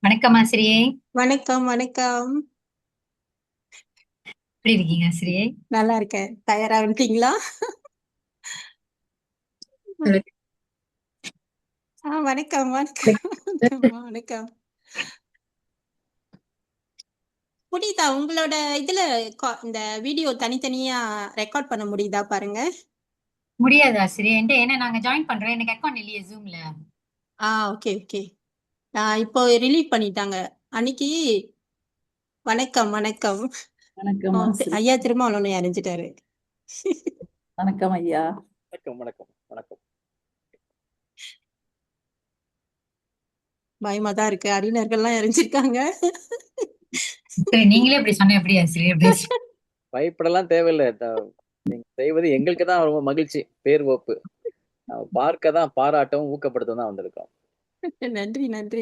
வணக்கம் ஆசிரியை. வணக்கம் வணக்கம். எப்படி இருக்கீங்க ஆசிரியை? நல்லா இருக்கேன். தயாரா வந்துட்டீங்களா? சொல்லுங்க. வணக்கம் வணக்கம் வணக்கம். புரியுதா? உங்களோட இதுல இந்த வீடியோ தனித்தனியா ரெக்கார்ட் பண்ண முடியுதா பாருங்க. முடியாது ஆசிரியை. ஏன்னா நாங்க ஜாயின் பண்றோம். எனக்கு அக்கௌண்ட் இல்லையே ஜூம்ல. Okay okay. இப்போ ரிலீவ் பண்ணிட்டாங்க. அன்னைக்கு வணக்கம் வணக்கம். வணக்கம் ஆசிரியர். ஐயா திருமாவளவனை அறிஞ்சிட்டாரு. வணக்கம் ஐயா. வணக்கம் வணக்கம் வணக்கம். பயமா தான் இருக்கு. அறிஞர்கள்லாம் அறிஞ்சிருக்காங்க. சரி, நீங்களே இப்படி சொன்ன எப்படி ஆசிரியை பேச? பயப்படலாம் தேவையில்லை. நீங்க செய்வது எங்களுக்கு தான் ரொம்ப மகிழ்ச்சி, பேர்வோப்பு. பார்க்க தான், பாராட்டவும் ஊக்கப்படுத்தவும் தான் வந்திருக்கோம். நன்றி நன்றி.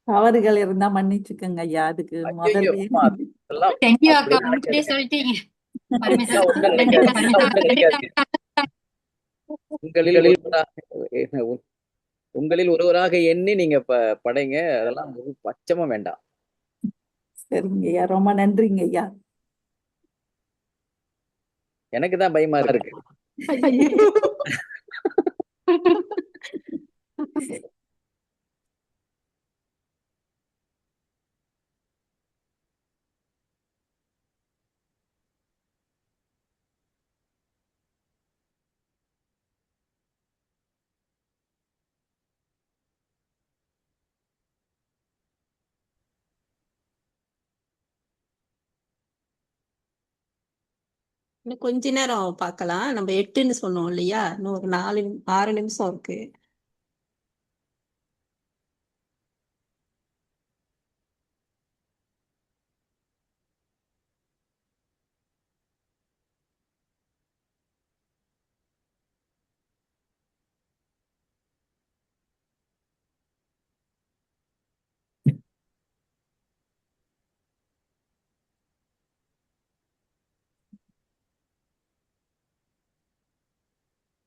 தவறுகள் இருந்தா மன்னிச்சுக்கோங்க ஐயா. அதுக்கு ஐயோ, முதல்ல அம்மா, அதெல்லாம் தேங்க்யூ அக்கா, அப்படிலாம் முன்னாடியே நினைக்காதீங்க. சொல்லிட்டீங்க. அதெல்லாம் ஒண்ணும் நினைக்காதீங்க. உங்களில் ஒருவராக எண்ணி நீங்க படைங்க. அதெல்லாம் ஒரு பட்சமும் வேண்டாம். சரிங்க ஐயா, ரொம்ப நன்றிங்க ஐயா. எனக்கு தான் பயமா இருக்கு. ஐயோ. இன்னும் கொஞ்ச நேரம் பார்க்கலாம். நம்ம 8ன்னு சொன்னோம் இல்லையா? இன்னும் ஒரு 6 நிமிஷம் இருக்கு.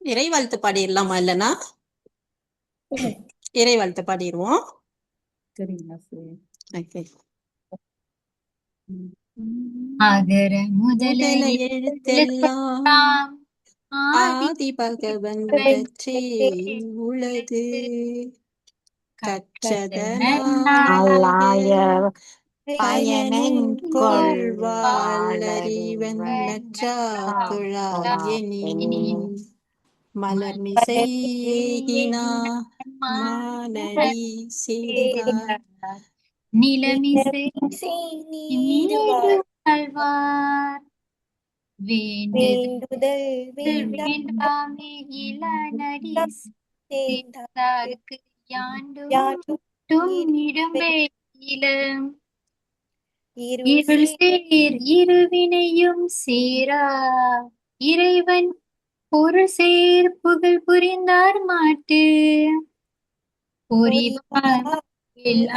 இறைவாழ்த்து பாடிடலாமா? இல்லைன்னா இறைவாழ்த்து பாடிடுவோம். சரிங்க ஆசிரியர். ஓகே. அகர முதல முதல எழுத்தெல்லாம் ஆதி பகவன் முதற்றே உளது கற்றதனாய பயனென் கொள்வாளறிவன் நற்றாக்குழாயெனின் மலர்மிசை ஏகினா மானடி செய்தார் நிலமிசை மீது வாழ்வார் வேண்டுதல் வேண்டாமே இளநடி சேர்ந்தார்க்கு யாண்டும் இடம்பே இளம் இருள் சேர் இருவினையும் சேரா இறைவன் பொருள் சேர் புகழ் புரிந்தார் மாட்டு பொறிவார்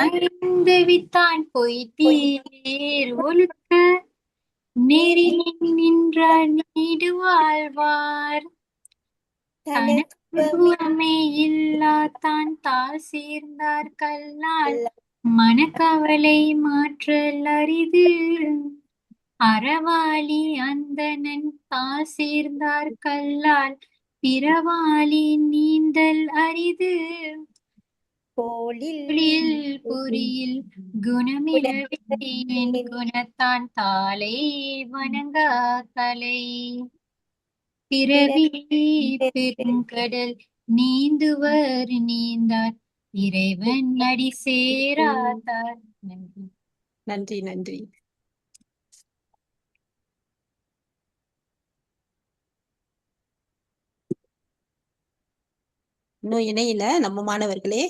ஐந்து வித்தான் பொய்தீர் ஒழுக்க நெறி நின்றார் நீடு வாழ்வார் தனக்குமே இல்லா தான் தாழ் சேர்ந்தார் கல்லால் மனக்கவலை மாற்றல் அரிது அறவாளி அந்தணன் தாழ் சேர்ந்தார் கல்லால் பிறவாளி நீந்தல் அரிது பொழில் பொறியில் குணமிடவின் குணத்தான் தாளை வணங்கா தலை பிறவி பெருங்கடல் நீந்துவர் நீந்தார் இறைவன் அடி சேராதார். நன்றி நன்றி நன்றி. இன்னும் இணையில நம்ம மாணவர்களே.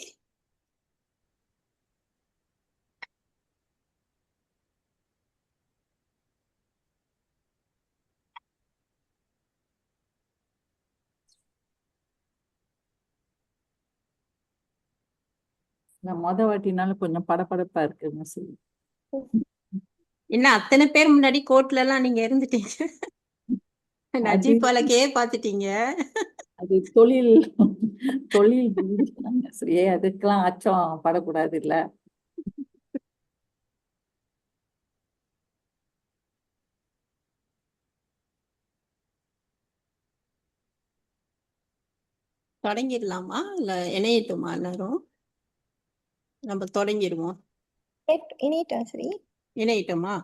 நான் வாட்டினாலும் கொஞ்சம் படபடப்பா இருக்குங்க சொல்லி. என்ன அத்தனை பேர் முன்னாடி கோர்ட்ல எல்லாம் நீங்க இருந்துட்டீங்க. நஜீப் பாலக்கே பாத்துட்டீங்க. அது தொழில் தொழில் சரி, அதுக்கெல்லாம் அச்சம் படக்கூடாது இல்ல. தொடங்கிடலாமா இல்ல இணையட்டுமா எல்லாரும்? நம்ம தொடங்கிடுவோம். இணையட்டா சரி. இணையட்டுமா?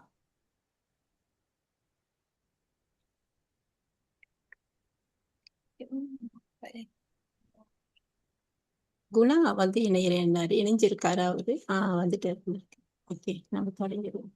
குணா வந்து இணையறேன்னாரு. இணைஞ்சிருக்காரு அவரு. வந்துட்டாரு. ஓகே, நம்ம தொடங்கிடுவோம்.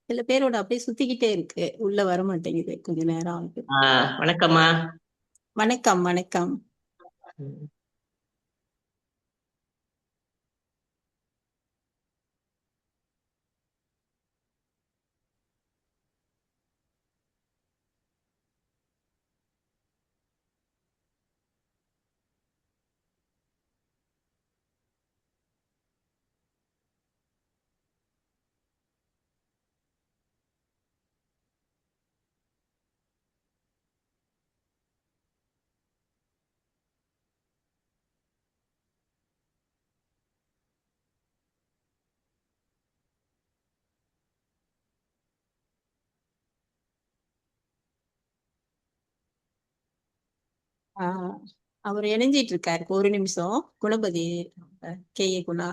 சில பேரோட அப்படியே சுத்திக்கிட்டே இருக்கு, உள்ள வர மாட்டேங்குது, கொஞ்ச நேரம் ஆகுது. வணக்கம்மா. வணக்கம் வணக்கம். அவர் இணைஞ்சிட்டு இருக்காரு. ஒரு நிமிஷம். குணபதி கே.ஏ. குணா.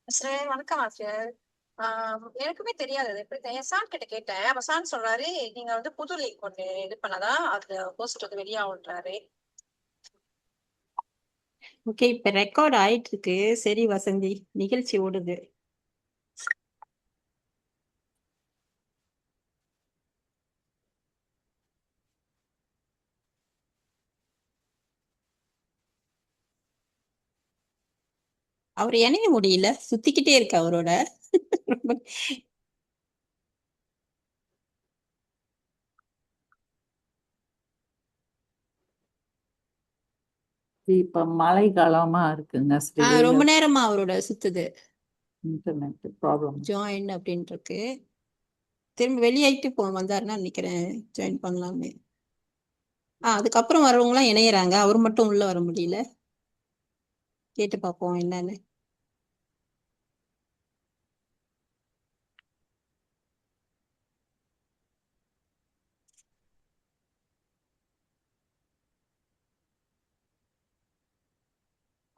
ஆசிரியர் வணக்கம் ஆசிரியர். எனக்குமே தெரியாது. என் சார் கிட்ட கேட்டேன். அப்ப சார் சொல்றாரு, நீங்க வந்து புது லிங்க் ஒண்ணு இது பண்ணாதான் அது போஸ்ட் வந்து வெளியாகுன்றாரு. ஓகே, இப்ப ரெக்கார்ட் ஆயிட்டு இருக்கு. சரி வசந்தி, நிகழ்ச்சி ஓடுது. அவர் இணைய முடியல, சுத்திக்கிட்டே இருக்கு அவரோட. இப்ப மழை காலமா இருக்குங்க. ரொம்ப நேரமா அவரோட சுத்துது. Internet problem. ஜாயின் அப்படின்னு இருக்கு. திரும்ப வெளியாயிட்டு வந்தாருன்னா நினைக்கிறேன் ஜாயின் பண்ணலாமே. அதுக்கப்புறம் வர்றவங்க எல்லாம் இணையறாங்க, அவர் மட்டும் உள்ள வர முடியல. கேட்டு பார்ப்போம் என்னன்னு.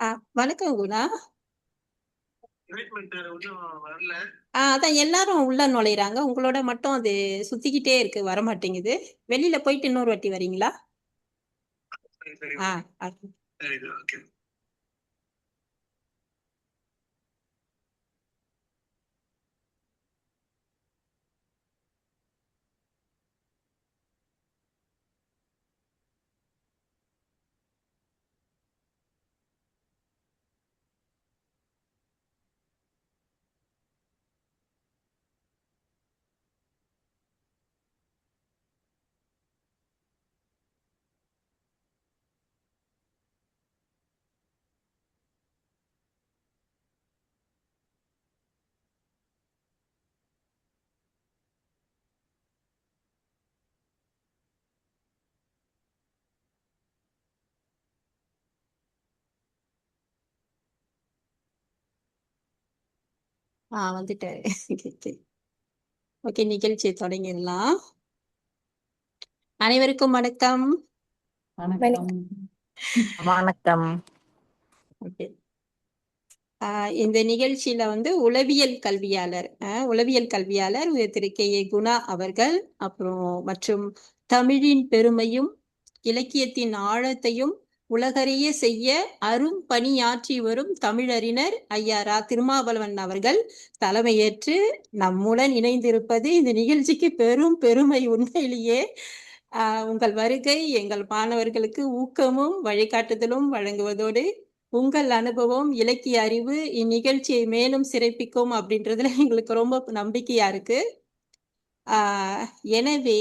வணக்கம் குணா. அதான் எல்லாரும் உள்ள நுழையிறாங்க, உங்களோட மட்டும் அது சுத்திக்கிட்டே இருக்கு, வர மாட்டேங்குது. வெளியில போயிட்டு இன்னொரு வாட்டி வரீங்களா? ஆ வந்துட்டேன். ஓகே, நிகழ்ச்சியை தொடங்கிடலாம். அனைவருக்கும் வணக்கம். வணக்கம். வணக்கம். ஓகே. இந்த நிகழ்ச்சியில வந்து உளவியல் கல்வியாளர் திரு கே.ஏ. குணா அவர்கள், அப்புறம் மற்றும் தமிழின் பெருமையும் இலக்கியத்தின் ஆழத்தையும் உலகறிய செய்ய அரும் பணியாற்றி வரும் தமிழறிஞர் ஐயா ரா. திருமாவளவன் அவர்கள் தலைமையேற்று நம்முடன் இணைந்திருப்பது இந்த நிகழ்ச்சிக்கு பெரும் பெருமை. உண்மையிலேயே உங்கள் வருகை எங்கள் மாணவர்களுக்கு ஊக்கமும் வழிகாட்டுதலும் வழங்குவதோடு உங்கள் அனுபவம், இலக்கிய அறிவு இந்நிகழ்ச்சியை மேலும் சிறப்பிக்கும் அப்படின்றதுல எங்களுக்கு ரொம்ப நம்பிக்கையா இருக்கு. எனவே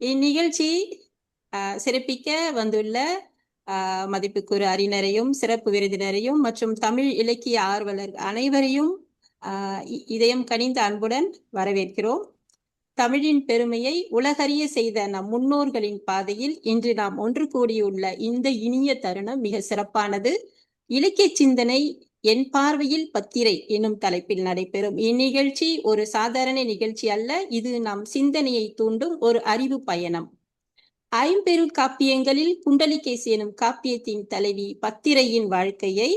இந்நிகழ்ச்சி சிறப்பிக்க வந்துள்ள மதிப்புக்குரிய அறிஞரையும் சிறப்பு விருந்தினரையும் மற்றும் தமிழ் இலக்கிய ஆர்வலர் அனைவரையும் இதயம் கனிந்த அன்புடன் வரவேற்கிறோம். தமிழின் பெருமையை உலகறிய செய்த நம் முன்னோர்களின் பாதையில் இன்று நாம் ஒன்று கூடியுள்ள இந்த இனிய தருணம் மிக சிறப்பானது. இலக்கிய சிந்தனை என் பார்வையில் பத்திரை என்னும் தலைப்பில் நடைபெறும் இந்நிகழ்ச்சி ஒரு சாதாரண நிகழ்ச்சி அல்ல, இது நம் சிந்தனையை தூண்டும் ஒரு அறிவு பயணம். ஐம்பெரு காப்பியங்களில் குண்டலிகேசி எனும் காப்பியத்தின் தலைவி பத்திரையின் வாழ்க்கையை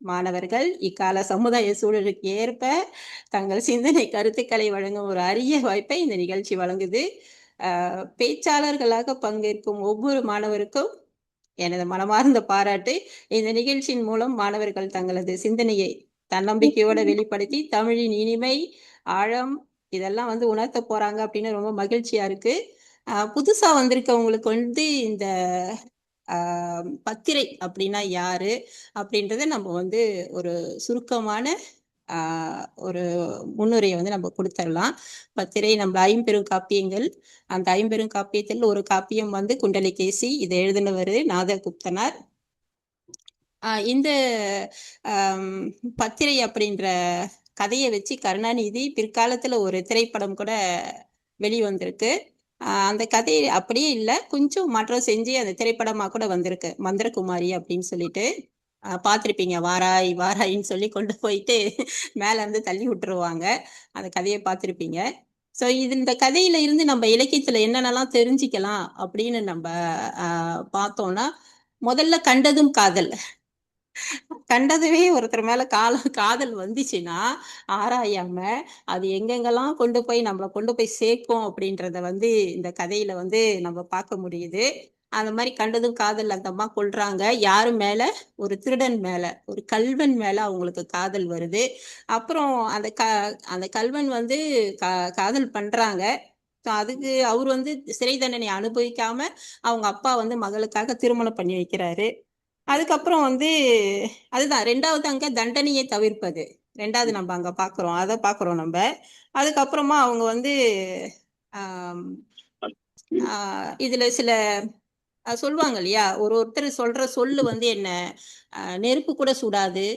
மாணவர்கள் இக்கால சமுதாய சூழலுக்கு ஏற்ப தங்கள் சிந்தனை கருத்துக்களை வழங்கும் ஒரு அரிய வாய்ப்பை இந்த நிகழ்ச்சி வழங்குது. பேச்சாளர்களாக பங்கேற்கும் ஒவ்வொரு மாணவருக்கும் எனது மனமார்ந்த பாராட்டு. இந்த நிகழ்ச்சியின் மூலம் மாணவர்கள் தங்களது சிந்தனையை தன்னம்பிக்கையோட வெளிப்படுத்தி தமிழின் இனிமை, ஆழம் இதெல்லாம் வந்து உணர்த்த போறாங்க அப்படின்னு ரொம்ப மகிழ்ச்சியா இருக்கு. புதுசா வந்திருக்கவங்களுக்கு வந்து இந்த பத்திரை அப்படின்னா யாரு அப்படின்றத நம்ம வந்து ஒரு சுருக்கமான ஒரு முன்னுரையை வந்து நம்ம கொடுத்துடலாம். பத்திரை நம்ம ஐம்பெரும் காப்பியங்கள், அந்த ஐம்பெரும் காப்பியத்தில் ஒரு காப்பியம் வந்து குண்டலிகேசி, இதை எழுதினவர் நாதகுப்தனார். இந்த பத்திரை அப்படின்ற கதையை வச்சு கருணாநிதி பிற்காலத்துல ஒரு திரைப்படம் கூட வெளிவந்திருக்கு. அந்த கதை அப்படியே இல்லை, கொஞ்சம் மாற்றம் செஞ்சு அந்த திரைப்படமா கூட வந்திருக்கு, மந்திரகுமாரி அப்படின்னு சொல்லிட்டு. பார்த்துருப்பீங்க, வாராய் வாராயின்னு சொல்லி கொண்டு போயிட்டு மேல இருந்து தள்ளி விட்டுருவாங்க. அந்த கதையை பார்த்துருப்பீங்க. ஸோ இந்த கதையில இருந்து நம்ம இலக்கியத்துல என்னென்னலாம் தெரிஞ்சுக்கலாம் அப்படின்னு நம்ம பார்த்தோம்னா, முதல்ல கண்டதும் காதல். கண்டதுவே ஒருத்தர் மேல காதல் வந்துச்சுன்னா ஆராயாம அது எங்கெங்கெல்லாம் கொண்டு போய் நம்மளை கொண்டு போய் சேர்க்கும் அப்படின்றத வந்து இந்த கதையில வந்து நம்ம பார்க்க முடியுது. அந்த மாதிரி கண்டதும் காதல் அந்த அம்மா கொள்றாங்க. யாரு மேல? ஒரு திருடன் மேல, ஒரு கல்வன் மேல அவங்களுக்கு காதல் வருது. அப்புறம் அந்த கல்வன் வந்து காதல் பண்றாங்க. அதுக்கு அவர் வந்து சிறை தண்டனை அனுபவிக்காம அவங்க அப்பா வந்து மகளுக்காக திருமணம் பண்ணி வைக்கிறாரு. அதுக்கப்புறம் வந்து அதுதான் ரெண்டாவது அங்க தண்டனையை தவிர்ப்பது, ரெண்டாவது நம்ம அங்க பாக்குறோம், அதை பாக்குறோம் நம்ம. அதுக்கப்புறமா அவங்க வந்து இதுல சில சொல்லுவாங்க இல்லையா, ஒருத்தர் சொல்ற சொல்லு வந்து என்ன நெருப்பு கூட சுடாது,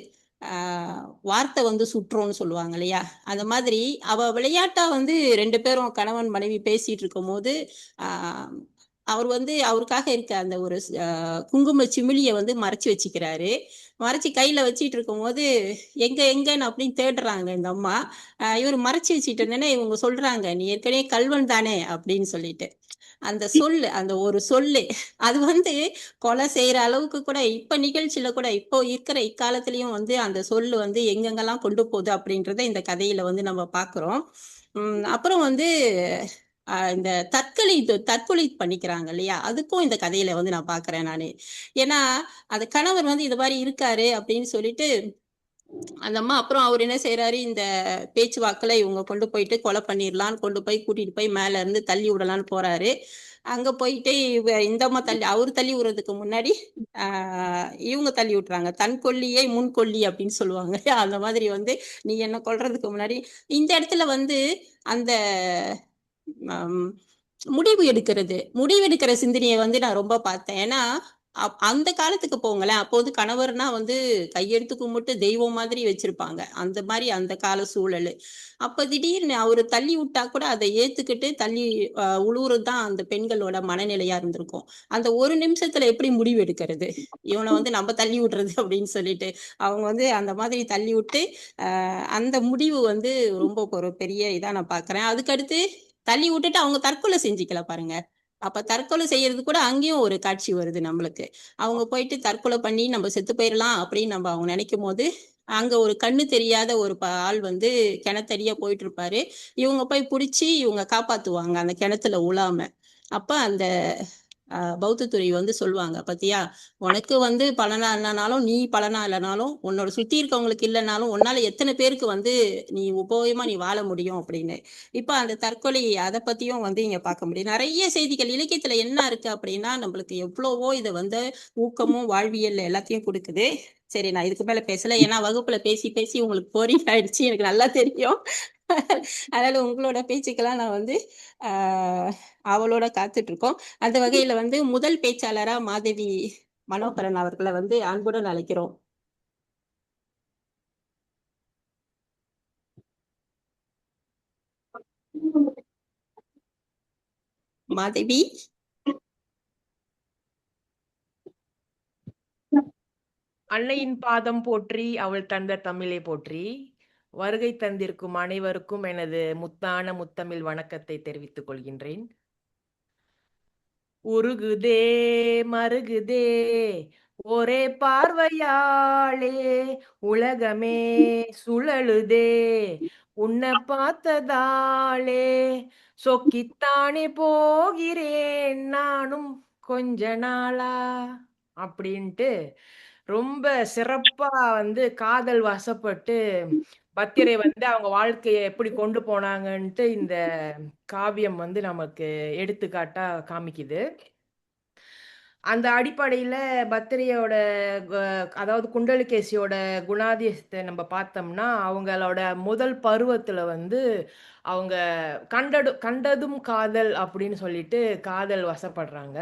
வார்த்தை வந்து சுற்றும்னு சொல்லுவாங்க இல்லையா. அந்த மாதிரி அவ விளையாட்டா வந்து ரெண்டு பேரும் கணவன் மனைவி பேசிட்டு இருக்கும் போது அவர் வந்து அவருக்காக இருக்க அந்த ஒரு குங்கும சிமிலியை வந்து மறைச்சு வச்சுக்கிறாரு. மறைச்சு கையில வச்சிட்டு இருக்கும்போது எங்கன்னு அப்படின்னு தேடுறாங்க இந்த அம்மா. இவர் மறைச்சு வச்சுட்டு இருந்தேனே இவங்க சொல்றாங்க, நீ ஏற்கனவே கல்வன் தானே அப்படின்னு சொல்லிட்டு. அந்த சொல்லு, அந்த ஒரு சொல்லு, அது வந்து கொலை செய்யற அளவுக்கு கூட இப்ப நிகழ்ச்சியில கூட இப்போ இருக்கிற இக்காலத்திலயும் வந்து அந்த சொல்லு வந்து எங்கெங்கெல்லாம் கொண்டு போகுது அப்படின்றத இந்த கதையில வந்து நம்ம பாக்குறோம். அப்புறம் வந்து இந்த தற்கொலை பண்ணிக்கிறாங்க இல்லையா, அதுக்கும் இந்த கதையில வந்து நான் பாக்குறேன் நானு. ஏன்னா அந்த கணவர் வந்து இது மாதிரி இருக்காரு அப்படின்னு சொல்லிட்டு அந்த அம்மா அப்புறம் அவர் என்ன செய்யறாரு, இந்த பேச்சுவாக்குல இவங்க கொண்டு போயிட்டு கொலை பண்ணிடலான்னு கொண்டு போய் கூட்டிட்டு போய் மேல இருந்து தள்ளி விடலான்னு போறாரு. அங்க போயிட்டு இந்த அம்மா அவரு தள்ளி விடுறதுக்கு முன்னாடி இவங்க தள்ளி விட்டுறாங்க. தன் கொல்லியே முன் கொல்லி அப்படின்னு சொல்லுவாங்க. அந்த மாதிரி வந்து நீ என்ன கொல்றதுக்கு முன்னாடி இந்த இடத்துல வந்து அந்த முடிவெடுக்கிற சிந்தனையை வந்து நான் ரொம்ப பார்த்தேன். ஏன்னா அந்த காலத்துக்கு போங்களேன், அப்போ வந்து கணவர்னா வந்து கையெடுத்து கும்பிட்டு தெய்வம் மாதிரி வச்சிருப்பாங்க. அந்த மாதிரி அந்த கால சூழல். அப்ப திடீர்னு அவரு தள்ளி விட்டா கூட அதை ஏத்துக்கிட்டு தள்ளி உழுவுறது தான் அந்த பெண்களோட மனநிலையா இருந்திருக்கும். அந்த ஒரு நிமிஷத்துல எப்படி முடிவு எடுக்கிறது, இவனை வந்து நம்ம தள்ளி விடுறது அப்படின்னு சொல்லிட்டு அவங்க வந்து அந்த மாதிரி தள்ளி விட்டு அந்த முடிவு வந்து ரொம்ப ஒரு பெரிய இதா நான் பாக்குறேன். அதுக்கடுத்து தள்ளி விட்டுட்டு அவங்க தற்கொலை செஞ்சுக்கல பாருங்க. அப்ப தற்கொலை செய்யறது கூட அங்கேயும் ஒரு காட்சி வருது நம்மளுக்கு. அவங்க போயிட்டு தற்கொலை பண்ணி நம்ம செத்து போயிடலாம் அப்படின்னு நம்ம அவங்க நினைக்கும் போது அங்க ஒரு கண்ணு தெரியாத ஒரு ஆள் வந்து கிணத்தடியா போயிட்டு இருப்பாரு. இவங்க போய் புடிச்சு இவங்க காப்பாத்துவாங்க அந்த கிணத்துல உழாம. அப்ப அந்த பௌத்தத்துறை வந்து சொல்லுவாங்க, பாத்தியா, உனக்கு வந்து பலனா இல்லைனாலும் நீ பலனா இல்லைனாலும் உன்னோட சுத்தி இருக்கவங்களுக்கு இல்லைனாலும் உன்னால எத்தனை பேருக்கு வந்து நீ உபயோகமா நீ வாழ முடியும் அப்படின்னு. இப்ப அந்த தற்கொலை அதை பத்தியும் வந்து இங்க பார்க்க முடியும். நிறைய செய்திகள் இலக்கியத்துல என்ன இருக்கு அப்படின்னா நம்மளுக்கு எவ்வளவோ இதை வந்து ஊக்கமும் வாழ்வியல் எல்லாத்தையும் கொடுக்குது. சரி, நான் இதுக்கு மேல பேசல, ஏன்னா வகுப்புல பேசி பேசி உங்களுக்கு போரிங் ஆயிடுச்சு, எனக்கு நல்லா தெரியும். அதனால உங்களோட பேச்சுக்கெல்லாம் நான் வந்து அவளோட காத்துட்டு இருக்கோம். அந்த வகையில வந்து முதல் பேச்சாளரா மாதவி மனோகரன் அவர்களை வந்து அன்புடன் அழைக்கிறோம். மாதவி. அன்னையின் பாதம் போற்றி, அவள் தந்த தமிழை போற்றி. வருகை தந்திருக்கும் அனைவருக்கும் எனது முத்தான முத்தமிழ் வணக்கத்தை தெரிவித்துக் கொள்கின்றேன். உருகுதே மருகுதே ஒரே பார்வையாளே, உலகமே சுழலுதே உன்னை பார்த்ததாலே, சொக்கித்தானே போகிறேன் நானும் கொஞ்ச நாளா அப்படின்ட்டு ரொம்ப சிறப்பா வந்து காதல் வசப்பட்டு பத்திரை வந்து அவங்க வாழ்க்கையை எப்படி கொண்டு போனாங்கன்ட்டு இந்த காவியம் வந்து நமக்கு எடுத்துக்காட்டா காமிக்குது. அந்த அடிப்படையில பத்திரையோட அதாவது குண்டலகேசியோட குணாதிசயத்தை நம்ம பார்த்தோம்னா, அவங்களோட முதல் பருவத்துல வந்து அவங்க கண்டதும் காதல் அப்படின்னு சொல்லிட்டு காதல் வசப்படுறாங்க.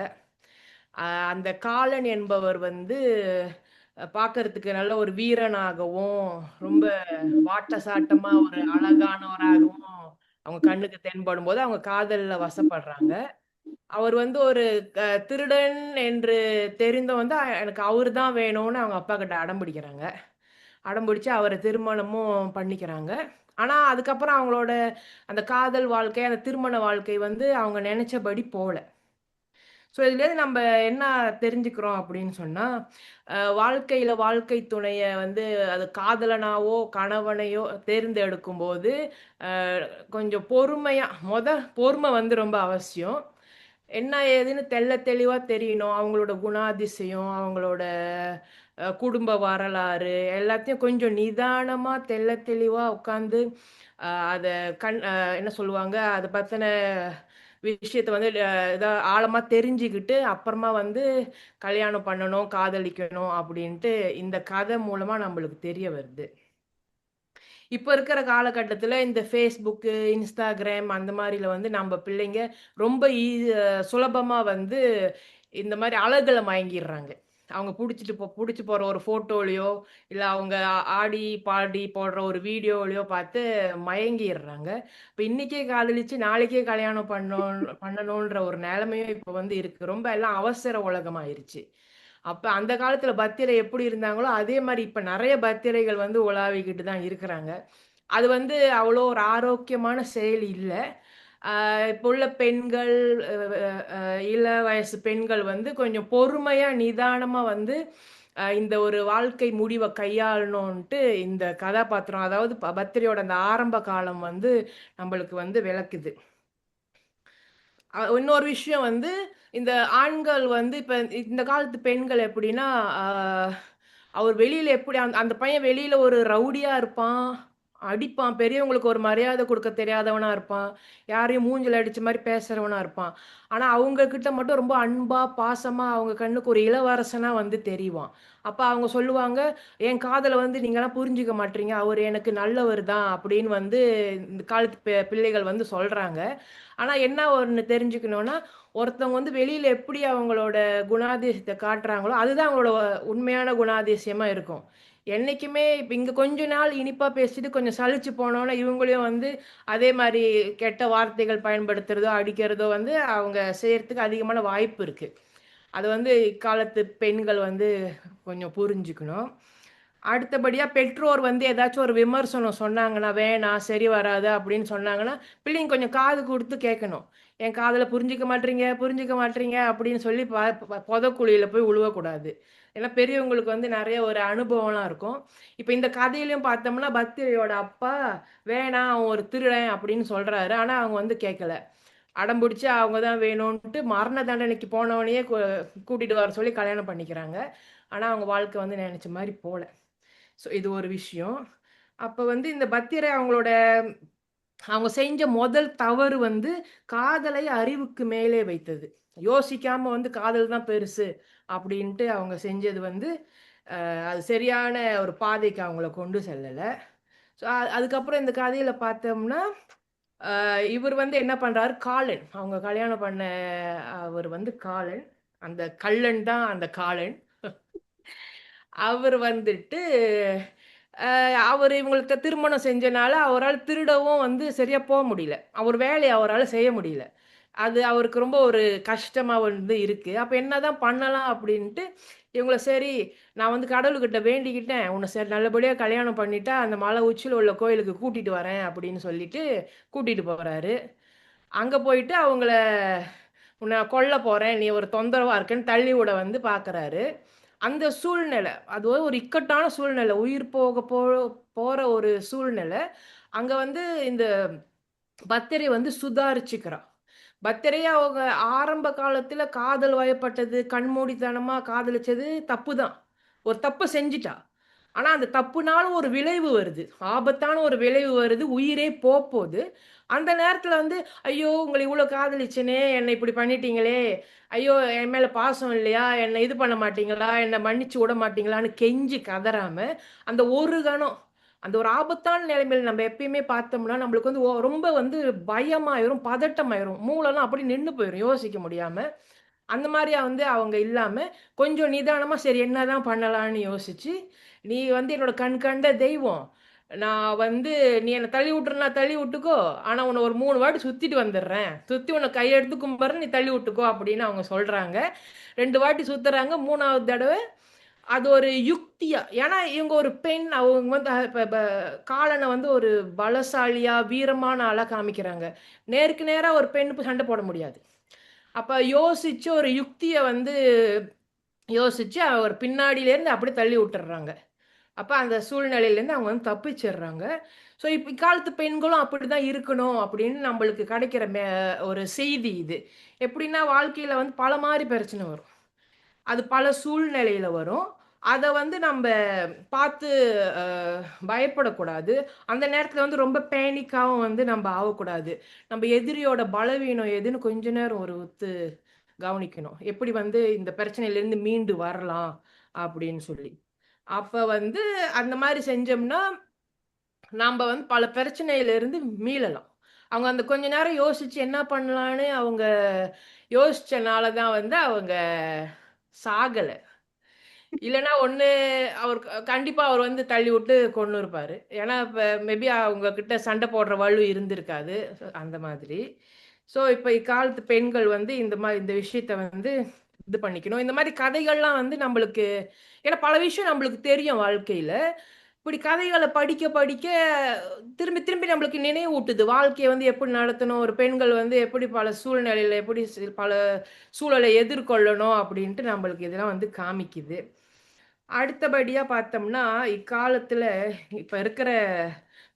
அந்த காலன் என்பவர் வந்து பார்க்கறதுக்கு நல்ல ஒரு வீரனாகவும், ரொம்ப வாட்டசாட்டமா ஒரு அழகானவராகவும் அவங்க கண்ணுக்கு தென்படும்போது அவங்க காதல்ல வசப்படுறாங்க. அவர் வந்து ஒரு திருடன் என்று தெரிந்தும் வந்து எனக்கு அவரு தான் வேணும்னு அவங்க அப்பா கிட்ட அடம் பிடிக்கிறாங்க. அடம் பிடிச்சு அவர திருமணமும் பண்ணிக்கிறாங்க. ஆனா, அதுக்கப்புறம் அவங்களோட அந்த காதல் வாழ்க்கை, அந்த திருமண வாழ்க்கை வந்து அவங்க நெனச்சபடி போல. ஸோ இதுலேருந்து நம்ம என்ன தெரிஞ்சுக்கிறோம் அப்படின்னு சொன்னா, வாழ்க்கையில வாழ்க்கை துணைய வந்து அது காதலனாவோ, கணவனையோ தேர்ந்தெடுக்கும்போது, கொஞ்சம் பொறுமையா பொறுமை வந்து ரொம்ப அவசியம். என்ன ஏதுன்னு தெளிவா தெரியணும். அவங்களோட குணாதிசயம், அவங்களோட குடும்ப வரலாறு எல்லாத்தையும் கொஞ்சம் நிதானமா தெளிவா உட்காந்து அத என்ன சொல்லுவாங்க, அத பத்தின விஷயத்த வந்து ஆழமா தெரிஞ்சுக்கிட்டு, அப்புறமா வந்து கல்யாணம் பண்ணணும், காதலிக்கணும் அப்படின்ட்டு இந்த கதை மூலமா நம்மளுக்கு தெரிய வருது. இப்ப இருக்கிற காலகட்டத்துல இந்த Facebook, Instagram அந்த மாரில வந்து நம்ம பிள்ளைங்க ரொம்ப சுலபமா வந்து இந்த மாரி அழகுல மயங்கிர்றாங்க. அவங்க பிடிச்சி போகிற ஒரு ஃபோட்டோலையோ இல்லை அவங்க ஆடி பாடி போடுற ஒரு வீடியோலையோ பார்த்து மயங்கிடுறாங்க. இப்போ இன்றைக்கே காதலிச்சு நாளைக்கே கல்யாணம் பண்ணணுன்ற ஒரு நிலைமையும் இப்போ வந்து இருக்குது. ரொம்ப எல்லாம் அவசர உலகமாயிருச்சு. அப்போ அந்த காலத்தில் பத்திரை எப்படி இருந்தாங்களோ அதே மாதிரி இப்போ நிறைய பத்திரைகள் வந்து உலாவிக்கிட்டு தான் இருக்கிறாங்க. அது வந்து அவ்வளோ ஒரு ஆரோக்கியமான செயல் இல்லை. இப்போ உள்ள பெண்கள், இள வயசு பெண்கள் வந்து கொஞ்சம் பொறுமையா நிதானமா வந்து இந்த ஒரு வாழ்க்கை முடிவை கையாளணும்ன்ட்டு இந்த கதாபாத்திரம், அதாவது பத்திரியோட அந்த ஆரம்ப காலம் வந்து நம்மளுக்கு வந்து விளக்குது. இன்னொரு விஷயம் வந்து இந்த ஆண்கள் வந்து இப்ப இந்த காலத்து பெண்கள் எப்படின்னா, அவர் வெளியில எப்படி அந்த பையன் வெளியில ஒரு ரவுடியா இருப்பான், அடிப்பான், பெரியவங்களுக்கு ஒரு மரியாதை கொடுக்க தெரியாதவனா இருப்பான், யாரையும் மூஞ்சில அடிச்ச மாதிரி பேசுறவனா இருப்பான். ஆனா அவங்க கிட்ட மட்டும் ரொம்ப அன்பா பாசமா அவங்க கண்ணுக்கு ஒரு இளவரசனா வந்து தெரிவான். அப்ப அவங்க சொல்லுவாங்க, என் காதலை வந்து நீங்களாம் புரிஞ்சுக்க மாட்டீங்க, அவர் எனக்கு நல்லவர் தான் அப்படின்னு வந்து இந்த காலத்து பிள்ளைகள் வந்து சொல்றாங்க. ஆனா என்ன ஒண்ணு தெரிஞ்சுக்கணும்னா, ஒருத்தவங்க வந்து வெளியில எப்படி அவங்களோட குணாதிசயத்தை காட்டுறாங்களோ அதுதான் அவங்களோட உண்மையான குணாதிசயமா இருக்கும். என்னைக்குமே இப்ப இங்க கொஞ்ச நாள் இனிப்பா பேசிட்டு கொஞ்சம் சலிச்சு போனோம்னா இவங்களையும் வந்து அதே மாதிரி கெட்ட வார்த்தைகள் பயன்படுத்துறதோ அடிக்கிறதோ வந்து அவங்க செய்யறதுக்கு அதிகமான வாய்ப்பு இருக்கு. அது வந்து இக்காலத்து பெண்கள் வந்து கொஞ்சம் புரிஞ்சுக்கணும். அடுத்தபடியா பெற்றோர் வந்து ஏதாச்சும் ஒரு விமர்சனம் சொன்னாங்கன்னா, வேணாம், சரி வராது அப்படின்னு சொன்னாங்கன்னா, பிள்ளைங்க கொஞ்சம் காது குடுத்து கேட்கணும். என் காதுல புரிஞ்சுக்க மாட்றீங்க, புரிஞ்சுக்க மாட்றீங்க அப்படின்னு சொல்லி பொதக்குழியில போய் உழுவக்கூடாது. ஏன்னா பெரியவங்களுக்கு வந்து நெறைய ஒரு அனுபவம்லாம் இருக்கும். இப்ப இந்த கதையிலயும் பார்த்தோம்னா, பத்திரியோட அப்பா வேணாம், அவன் ஒரு திருடன் அப்படின்னு சொல்றாரு. ஆனா அவங்க வந்து கேட்கல. அடம்பிடிச்சு அவங்க தான் வேணும்ன்ட்டு மரண தண்டனைக்கு போனவனையே கூட்டிட்டு வர சொல்லி கல்யாணம் பண்ணிக்கிறாங்க. ஆனா அவங்க வாழ்க்கை வந்து நெனைச்ச மாரி போல. ஸோ இது ஒரு விஷயம். அப்ப வந்து இந்த பத்திரை அவங்க செஞ்ச முதல் தவறு வந்து காதலை அறிவுக்கு மேலே வைத்தது. யோசிக்காம வந்து காதல் தான் பெருசு அப்படின்ட்டு அவங்க செஞ்சது வந்து அது சரியான ஒரு பாதைக்கு அவங்கள கொண்டு செல்லல. ஸோ அதுக்கப்புறம் இந்த கதையில பார்த்தோம்னா, இவர் வந்து என்ன பண்றாரு, காலன். அவங்க கல்யாணம் பண்ண அவர் வந்து காலன். அந்த கள்ளன் தான் அந்த காலன். அவர் வந்துட்டு அவரு இவங்களுக்கு திருமணம் செஞ்சனால அவரால திருடவும் வந்து சரியா முடியல. அவர் வேலைய அவரால செய்ய முடியல. அது அவருக்கு ரொம்ப ஒரு கஷ்டமா வந்து இருக்கு. அப்ப என்னதான் பண்ணலாம் அப்படின்ட்டு, இவங்கள சரி நான் வந்து கடவுள்கிட்ட வேண்டிக்கிட்டேன். உன்ன சரி நல்லபடியா கல்யாணம் பண்ணிட்டா, அந்த மலை உச்சியில உள்ள கோயிலுக்கு கூட்டிட்டு வரேன் அப்படின்னு சொல்லிட்டு கூட்டிட்டு போறாரு. அங்க போயிட்டு அவங்கள உன்னை கொல்ல போறேன், நீ ஒரு தொந்தரவா இருக்கேன்னு தள்ளி விட வந்து பார்க்குறாரு. அந்த சூழ்நிலை, அது ஒரு இக்கட்டான சூழ்நிலை. உயிர் போற ஒரு சூழ்நிலை. அங்க வந்து இந்த பத்திரை வந்து சுதாரிச்சுக்கிறா. பத்திரைய அவங்க ஆரம்ப காலத்துல காதல் வயப்பட்டது, கண்மூடித்தனமா காதலிச்சது தப்புதான். ஒரு தப்பு செஞ்சுட்டா. ஆனா அந்த தப்புனால ஒரு விளைவு வருது. ஆபத்தான ஒரு விளைவு வருது. உயிரே போது. அந்த நேரத்துல வந்து, "ஐயோ! உங்கள இவ்ளோ காதலிச்சேனே! என்ன இப்படி பண்ணிட்டீங்களே! ஐயோ! என் மேல பாசம் இல்லையா? என்ன இது பண்ண மாட்டீங்களா? என்ன மன்னிச்சு விட மாட்டீங்களான்னு" கெஞ்சி கதறாம, அந்த ஒரு கணம், அந்த ஒரு ஆபத்தான நிலைமையில நம்ம எப்பயுமே பார்த்தோம்னா, நம்மளுக்கு வந்து ரொம்ப வந்து பயமாயிரும், பதட்டமாயிரும். மூளைலாம் அப்படியே நின்னு போயிரும், யோசிக்க முடியாம. அந்த மாரியா வந்து அவங்க இல்லாம, கொஞ்சம் நிதானமா சரி என்னதான் பண்ணலான்னு யோசிச்சு, "நீ வந்து என்னோட கண் கண்ட தெய்வம். நான் வந்து நீ என்ன தள்ளி விட்டுறனா தள்ளி விட்டுக்கோ. ஆனா உன்ன ஒரு 3 வாட்டி சுத்திட்டு வந்துடுறேன். சுத்தி உன்ன கையெடுத்து கும்பிடுறேன். நீ தள்ளி விட்டுக்கோ" அப்படின்னு அவங்க சொல்றாங்க. 2 வாட்டி சுத்துறாங்க. 3வது தடவ அது ஒரு யுக்தியா, ஏன்னா இவங்க ஒரு பெண். அவங்க வந்து இப்ப காலன வந்து ஒரு பலசாலியா, வீரமான ஆளா காமிக்கிறாங்க. நேருக்கு நேரா ஒரு பெண் சண்டை போட முடியாது. அப்ப யோசிச்சு ஒரு யுக்திய வந்து யோசிச்சு அவர் பின்னாடியிலேருந்து அப்படியே தள்ளி விட்டுர்றாங்க. அப்ப அந்த சூழ்நிலையிலேருந்து அவங்க வந்து தப்பிச்சிடுறாங்க. ஸோ இப்ப இக்காலத்து பெண்களும் அப்படிதான் இருக்கணும் அப்படின்னு நம்மளுக்கு கிடைக்கிற ஒரு செய்தி இது. எப்படின்னா வாழ்க்கையில வந்து பல மாரி பிரச்சனை வரும். அது பல சூழ்நிலையில வரும். அத வந்து நம்ப பார்த்து அ பயப்படக்கூடாது. அந்த நேரத்துல வந்து ரொம்ப பேனிக்காவும் வந்து நம்ப ஆவக்கூடாது. நம்ப எதிரியோட பலவீனம் எதுன்னு கொஞ்ச நேரம் ஒரு கவனிக்கணும். எப்படி வந்து இந்த பிரச்சனையிலேருந்து மீண்டு வரலாம் அப்படின்னு சொல்லி. அப்ப வந்து அந்த மாரி செஞ்சோம்னா, நம்ப வந்து பல பிரச்சனையிலிருந்து மீளலாம். அவங்க அந்த கொஞ்ச நேரம் யோசிச்சு என்ன பண்ணலான்னு அவங்க யோசிச்சனால தான் வந்து அவங்க சாகல. இல்லைன்னா ஒண்ணு அவர் கண்டிப்பா அவர் வந்து தள்ளி விட்டு கொண்டு இருப்பாரு. ஏன்னா இப்ப மேபி அவங்க கிட்ட சண்டை போடுற வலு இருந்திருக்காது. அந்த மாதிரி. ஸோ இப்ப இக்காலத்து பெண்கள் வந்து இந்த விஷயத்த வந்து இது பண்ணிக்கணும். இந்த மாதிரி கதைகள்லாம் வந்து நம்மளுக்கு ஏன்னா பல விஷயம் நம்மளுக்கு தெரியும் வாழ்க்கையில. இப்படி கதைகளை படிக்க படிக்க திரும்பி திரும்பி நம்மளுக்கு நினைவூட்டுது. வாழ்க்கையை வந்து எப்படி நடத்தணும், ஒரு பெண்கள் வந்து எப்படி பல சூழ்நிலையில எப்படி பல சூழலை எதிர்கொள்ளணும் அப்படின்ட்டு நம்மளுக்கு இதெல்லாம் வந்து காமிக்குது. அடுத்தபடியா பார்த்தோம்னா, இக்காலத்துல இப்ப இருக்கிற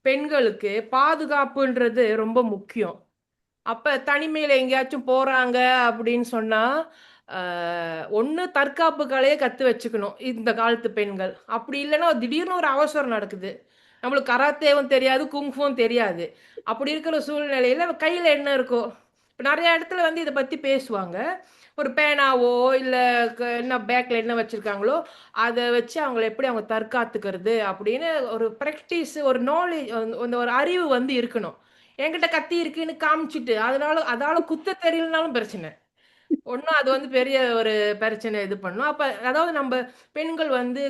பெண்களுக்கு பாதுகாப்புன்றது ரொம்ப முக்கியம். அப்ப தனிமையில எங்கேயாச்சும் போறாங்க அப்படின்னு சொன்னா, ஒண்ணு தற்காப்பு கலைய கத்து வச்சுக்கணும், இந்த காலத்து பெண்கள். அப்படி இல்லைன்னா திடீர்னு ஒரு அவசரம் நடக்குது. நம்மளுக்கு கராத்தேவும் தெரியாது, குங்ஃபுவும் தெரியாது. அப்படி இருக்கிற சூழ்நிலையில கையில என்ன இருக்கோ, இப்ப நெறைய இடத்துல வந்து இத பத்தி பேசுவாங்க. ஒரு பேனாவோ, இல்ல என்ன பேக்ல என்ன வச்சிருக்காங்களோ, அத வச்சு அவங்கள எப்படி அவங்க தற்காத்துக்கிறது அப்படின்னு ஒரு பிராக்டிஸ், ஒரு நாலேட்ஜ் அந்த ஒரு அறிவு வந்து இருக்கணும். என்கிட்ட கத்தி இருக்குன்னு காமிச்சுட்டு, அதால குத்த தெரியலனாலும் பிரச்சனை. ஒண்ணும் அது வந்து பெரிய ஒரு பிரச்சனை இது பண்ணும். அப்ப அதாவது நம்ப பெண்கள் வந்து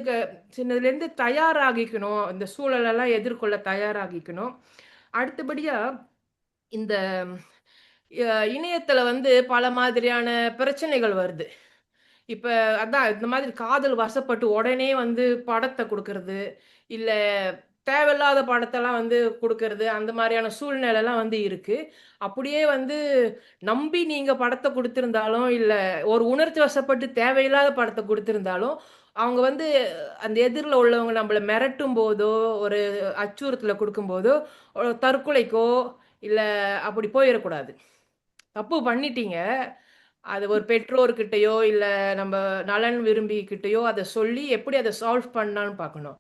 சின்னதுலேருந்து தயாராகிக்கணும். இந்த சூழலெல்லாம் எதிர்கொள்ள தயாராகிக்கணும். அடுத்தபடியா இந்த இணையத்துல வந்து பல மாதிரியான பிரச்சனைகள் வருது. இப்ப அதான் இந்த மாதிரி காதல் வசப்பட்டு உடனே வந்து படத்த குடுக்கறது, இல்ல தேவையில்லாத படத்தெல்லாம் வந்து குடுக்கறது, அந்த மாரியான சூழ்நிலைலாம் வந்து இருக்கு. அப்படியே வந்து நம்பி நீங்க படத்த குடுத்திருந்தாலும், இல்ல ஒரு உணர்ச்சி வசப்பட்டு தேவையில்லாத படத்த குடுத்திருந்தாலும், அவங்க வந்து அந்த எதிர்ல உள்ளவங்க நம்மள மிரட்டும்போதோ, ஒரு அச்சுறுத்தல குடுக்கும்போதோ, ஒரு தற்கொலைக்கோ, இல்ல அப்படி போயிறக்கூடாது. தப்பு பண்ணிட்டீங்க. அது ஒரு பெற்றோர்கிட்டயோ, இல்ல நம்ப நலன் விரும்பிகிட்டயோ அத சொல்லி எப்படி அத சால்வ் பண்ணலான்னு பார்க்கணும்.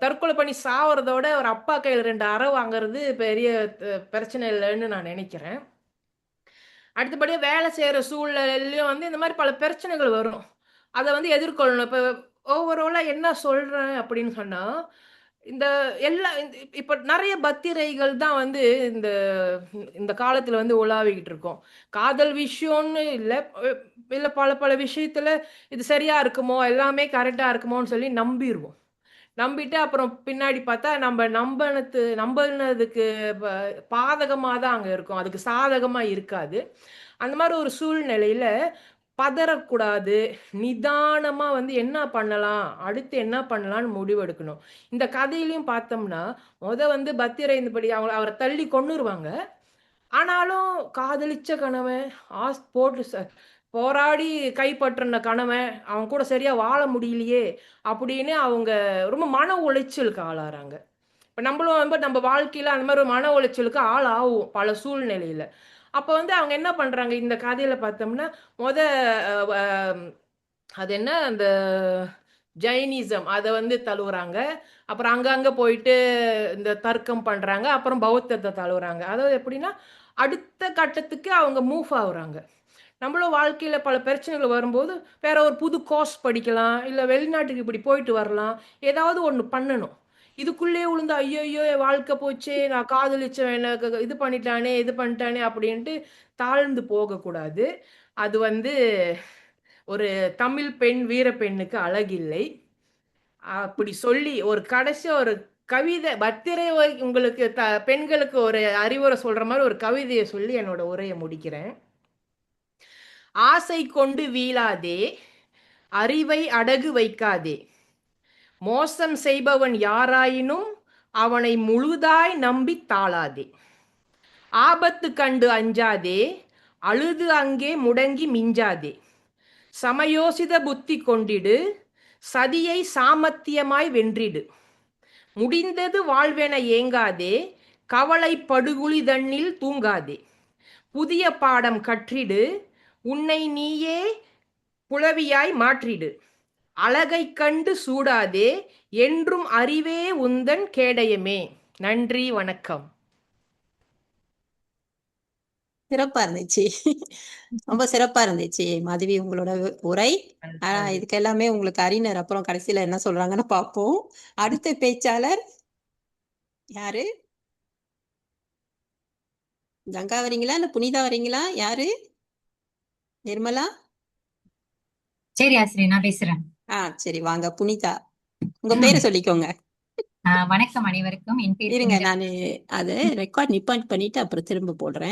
தற்கொலை பண்ணி சாவறதோட ஒரு அப்பா கையில 2 அறை வாங்குறது பெரிய பிரச்சனை இல்லன்னு நான் நெனைக்கிறேன். அடுத்தபடியா வேலை செய்ற சூழ்நிலையிலயும் வந்து இந்த மாரி பல பிரச்சனைகள் வரும். அத வந்து எதிர்கொள்ளணும். இப்ப ஓவராலா என்ன சொல்றேன் அப்படின்னு சொன்னா, இந்த எல்லா இப்ப நெறைய பத்திரைகள் தான் வந்து இந்த இந்த காலத்துல வந்து உலாவிக்கிட்டு இருக்கோம். காதல் விஷயம்னு இல்ல, இல்ல பல பல விஷயத்துல இது சரியா இருக்குமோ, எல்லாமே கரெக்ட்டா இருக்குமோன்னு சொல்லி நம்பிருவோம். நம்பிட்டு அப்புறம் பின்னாடி பார்த்தா நம்புனதுக்கு ப பாதகமா தான் அங்க இருக்கும். அதுக்கு சாதகமா இருக்காது. அந்த மாரி ஒரு சூழ்நிலையில பதறக்கூடாது. நிதானமா வந்து என்ன பண்ணலாம்? அடுத்து என்ன பண்ணலான்னு முடிவெடுக்கணும். இந்த கதையிலயும் பார்த்தோம்னா, வந்து பத்திரை இந்தபடி அவர தள்ளி கொன்னுருவாங்க. ஆனாலும் காதலிச்ச கணவன், போட்டு போராடி கைப்பற்றின கணவன், அவன் கூட சரியா வாழ முடியலையே! அப்படின்னு அவங்க ரொம்ப மன உளைச்சலுக்கு ஆளாறாங்க. இப்ப நம்மளும் வந்து நம்ம வாழ்க்கையில அந்த மாரி ஒரு மன உளைச்சலுக்கு ஆளாவோம், பல சூழ்நிலையில. அப்ப வந்து அவங்க என்ன பண்றாங்க, இந்த கதையில பார்த்தோம்னா, மொத அ வ அது என்ன அந்த ஜைனிசம் அத வந்து தழுவுறாங்க. அப்புறம் அங்கங்க போயிட்டு இந்த தர்க்கம் பண்றாங்க. அப்புறம் பௌத்தத்த தழுவுறாங்க. அதாவது எப்படின்னா, அடுத்த கட்டத்துக்கு அவங்க மூவ் ஆகுறாங்க. நம்மளும் வாழ்க்கையில பல பிரச்சனைகள் வரும்போது, வேற ஒரு புது கோர்ஸ் படிக்கலாம். இல்ல வெளிநாட்டுக்கு இப்படி போயிட்டு வரலாம். ஏதாவது ஒண்ணு பண்ணணும். இதுக்குள்ளேயே விழுந்து, "ஐய்யய்யோ! என் வாழ்க்கை போச்சே! நான் காதலிச்சவன் என்ன இது பண்ணிட்டானே, இது பண்ணிட்டானே" அப்படின்ட்டு தாழ்ந்து போகக்கூடாது. அது வந்து ஒரு தமிழ் பெண், வீர பெண்ணுக்கு அழகில்லை. அப்படி சொல்லி ஒரு கடைசியா ஒரு கவிதை பத்திரை உங்களுக்கு பெண்களுக்கு ஒரு அறிவுரை சொல்ற மாரி ஒரு கவிதைய சொல்லி என்னோட உரைய முடிக்கிறேன். ஆசை கொண்டு வீழாதே, அறிவை அடகு வைக்காதே. மோசம் செய்பவன் யாராயினும் அவனை முழுதாய் நம்பித் தாழாதே. ஆபத்து கண்டு அஞ்சாதே, அழுது அங்கே முடங்கி மிஞ்சாதே. சமயோசித புத்தி கொண்டிடு, சதியை சாமர்த்தியமாய் வென்றிடு. முடிந்தது வாழ்வென ஏங்காதே, கவலை படுகுழி தன்னில் தூங்காதே. புதிய பாடம் கற்றிடு, உன்னை நீயே புலவியாய் மாற்றிடு. அழகைக் கண்டு சூடாதே, என்றும் அறிவே உந்தன் கேடயமே. நன்றி, வணக்கம். சிறப்பா இருந்துச்சு. ரொம்ப சிறப்பா இருந்துச்சு மாதவி உங்களோட உரை. இதுக்கு எல்லாமே உங்களுக்கு அறிஞர் அப்புறம் கடைசியில என்ன சொல்றாங்கன்னு பார்ப்போம். அடுத்த பேச்சாளர் யாரு? கங்கா வரீங்களா இல்ல புனிதா வரீங்களா? யாரு? நிர்மலா? சரி ஆசிரியர், நான் பேசுறேன். சரி வாங்க புனிதா. உங்க பேரை சொல்லிக்கோங்க. வணக்கம் அனைவருக்கும். என் பேர் இருங்க புனிதா. நான் அதை ரெக்கார்ட் நிப்பாட் பண்ணிட்டு அப்புறம் திரும்ப போடுறேன்.